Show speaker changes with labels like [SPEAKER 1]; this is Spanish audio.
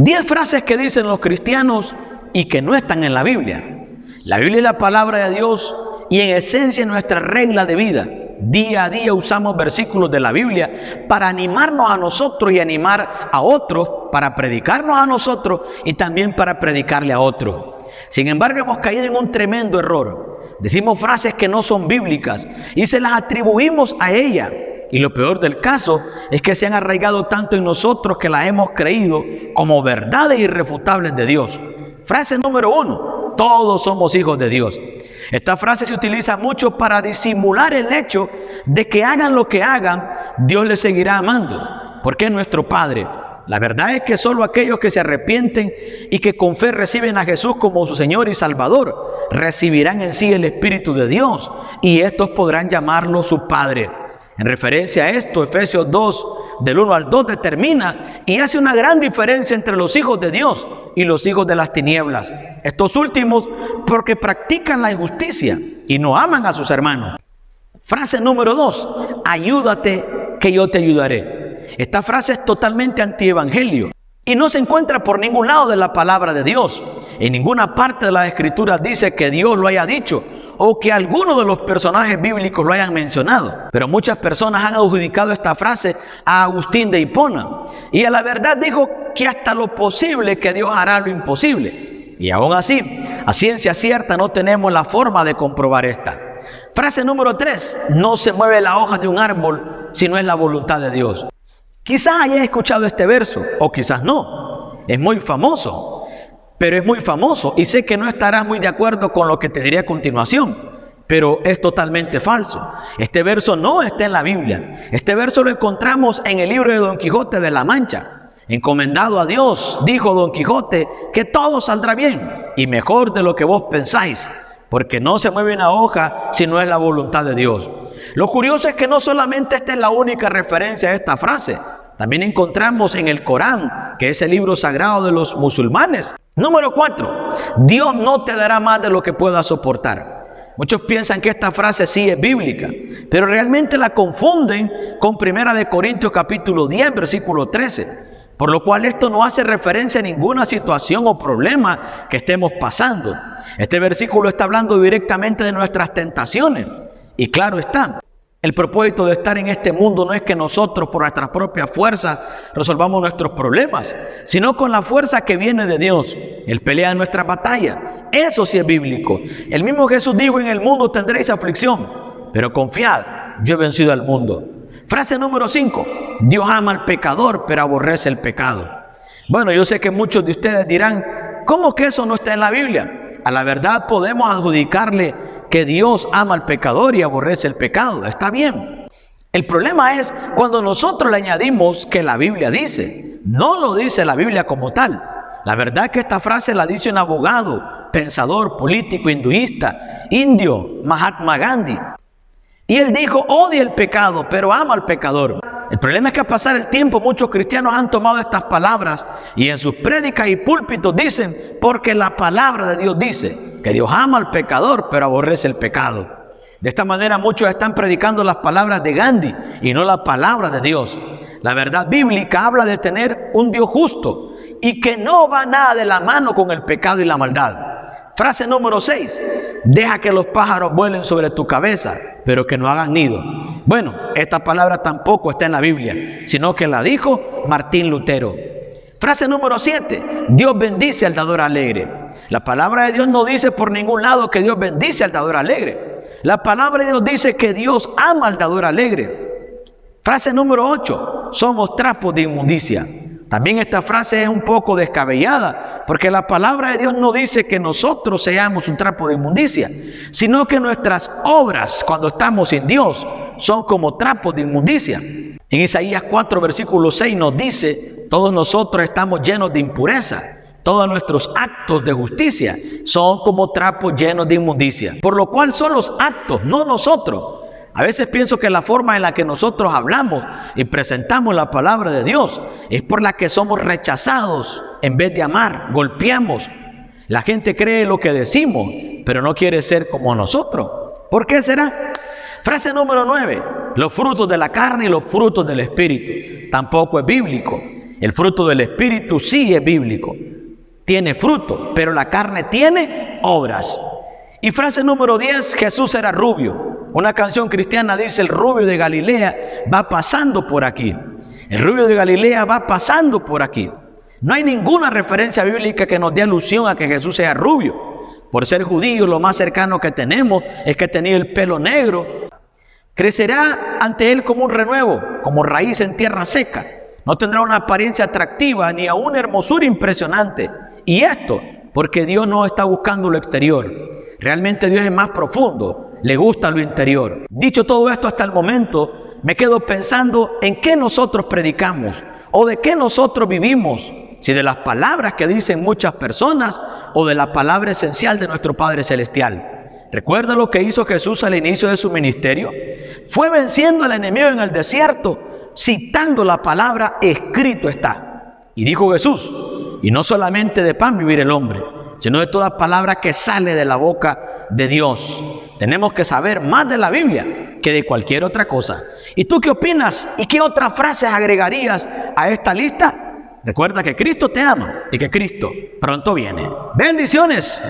[SPEAKER 1] 10 frases que dicen los cristianos y que no están en la Biblia. La Biblia es la palabra de Dios y en esencia es nuestra regla de vida. Día a día usamos versículos de la Biblia para animarnos a nosotros y animar a otros, para predicarnos a nosotros y también para predicarle a otros. Sin embargo, hemos caído en un tremendo error. Decimos frases que no son bíblicas y se las atribuimos a ella. Y lo peor del caso es que se han arraigado tanto en nosotros que las hemos creído como verdades irrefutables de Dios. Frase número 1: todos somos hijos de Dios. Esta frase se utiliza mucho para disimular el hecho de que hagan lo que hagan, Dios les seguirá amando, porque es nuestro Padre. La verdad es que solo aquellos que se arrepienten y que con fe reciben a Jesús como su Señor y Salvador, recibirán en sí el Espíritu de Dios y estos podrán llamarlo su Padre. En referencia a esto, Efesios 2, del 1 al 2, determina y hace una gran diferencia entre los hijos de Dios y los hijos de las tinieblas. Estos últimos porque practican la injusticia y no aman a sus hermanos. Frase número 2: ayúdate que yo te ayudaré. Esta frase es totalmente antievangelio y no se encuentra por ningún lado de la palabra de Dios. En ninguna parte de las Escrituras dice que Dios lo haya dicho o que alguno de los personajes bíblicos lo hayan mencionado. Pero muchas personas han adjudicado esta frase a Agustín de Hipona y a la verdad dijo que hasta lo posible que Dios hará lo imposible. Y aún así, a ciencia cierta no tenemos la forma de comprobar esta. Frase número 3: no se mueve la hoja de un árbol si no es la voluntad de Dios. Quizás hayas escuchado este verso o quizás no. Es muy famoso, pero es muy famoso y sé que no estarás muy de acuerdo con lo que te diré a continuación, pero es totalmente falso. Este verso no está en la Biblia. Este verso lo encontramos en el libro de Don Quijote de la Mancha. Encomendado a Dios, dijo Don Quijote, que todo saldrá bien y mejor de lo que vos pensáis, porque no se mueve una hoja si no es la voluntad de Dios. Lo curioso es que no solamente esta es la única referencia a esta frase. También encontramos en el Corán, que es el libro sagrado de los musulmanes. Número 4: Dios no te dará más de lo que puedas soportar. Muchos piensan que esta frase sí es bíblica, pero realmente la confunden con 1 Corintios capítulo 10, versículo 13. Por lo cual esto no hace referencia a ninguna situación o problema que estemos pasando. Este versículo está hablando directamente de nuestras tentaciones. Y claro está, el propósito de estar en este mundo no es que nosotros por nuestras propias fuerzas resolvamos nuestros problemas, sino con la fuerza que viene de Dios. Él pelea nuestra batalla. Eso sí es bíblico. El mismo Jesús dijo: en el mundo tendréis aflicción, pero confiad, yo he vencido al mundo. Frase número 5: Dios ama al pecador, pero aborrece el pecado. Bueno, yo sé que muchos de ustedes dirán: ¿cómo que eso no está en la Biblia? A la verdad podemos adjudicarle que Dios ama al pecador y aborrece el pecado. Está bien. El problema es cuando nosotros le añadimos que la Biblia dice. No lo dice la Biblia como tal. La verdad es que esta frase la dice un abogado, pensador, político, hinduista, indio, Mahatma Gandhi. Y él dijo: odia el pecado, pero ama al pecador. El problema es que al pasar el tiempo muchos cristianos han tomado estas palabras y en sus prédicas y púlpitos dicen: porque la palabra de Dios dice que Dios ama al pecador, pero aborrece el pecado. De esta manera muchos están predicando las palabras de Gandhi y no la palabra de Dios. La verdad bíblica habla de tener un Dios justo y que no va nada de la mano con el pecado y la maldad. Frase número 6: deja que los pájaros vuelen sobre tu cabeza, pero que no hagan nido. Bueno, esta palabra tampoco está en la Biblia, sino que la dijo Martín Lutero. Frase número 7: Dios bendice al dador alegre. La palabra de Dios no dice por ningún lado que Dios bendice al dador alegre. La palabra de Dios dice que Dios ama al dador alegre. Frase número 8: somos trapos de inmundicia. También esta frase es un poco descabellada, porque la palabra de Dios no dice que nosotros seamos un trapo de inmundicia, sino que nuestras obras, cuando estamos sin Dios, son como trapos de inmundicia. En Isaías 4, versículo 6 nos dice: todos nosotros estamos llenos de impureza. Todos nuestros actos de justicia son como trapos llenos de inmundicia. Por lo cual son los actos, no nosotros. A veces pienso que la forma en la que nosotros hablamos y presentamos la palabra de Dios es por la que somos rechazados en vez de amar, golpeamos. La gente cree lo que decimos, pero no quiere ser como nosotros. ¿Por qué será? Frase número 9: los frutos de la carne y los frutos del Espíritu. Tampoco es bíblico. El fruto del Espíritu sí es bíblico. Tiene fruto, pero la carne tiene obras. Y frase número 10, Jesús era rubio. Una canción cristiana dice: el rubio de Galilea va pasando por aquí. El rubio de Galilea va pasando por aquí. No hay ninguna referencia bíblica que nos dé alusión a que Jesús sea rubio. Por ser judío, lo más cercano que tenemos es que tenía el pelo negro. Crecerá ante él como un renuevo, como raíz en tierra seca. No tendrá una apariencia atractiva ni a una hermosura impresionante. Y esto porque Dios no está buscando lo exterior. Realmente Dios es más profundo, le gusta lo interior. Dicho todo esto hasta el momento, me quedo pensando en qué nosotros predicamos o de qué nosotros vivimos. Si de las palabras que dicen muchas personas o de la palabra esencial de nuestro Padre Celestial. ¿Recuerda lo que hizo Jesús al inicio de su ministerio? Fue venciendo al enemigo en el desierto, citando la palabra: escrito está. Y dijo Jesús: y no solamente de pan vivir el hombre, sino de toda palabra que sale de la boca de Dios. Tenemos que saber más de la Biblia que de cualquier otra cosa. ¿Y tú qué opinas? ¿Y qué otras frases agregarías a esta lista? Recuerda que Cristo te ama y que Cristo pronto viene. ¡Bendiciones!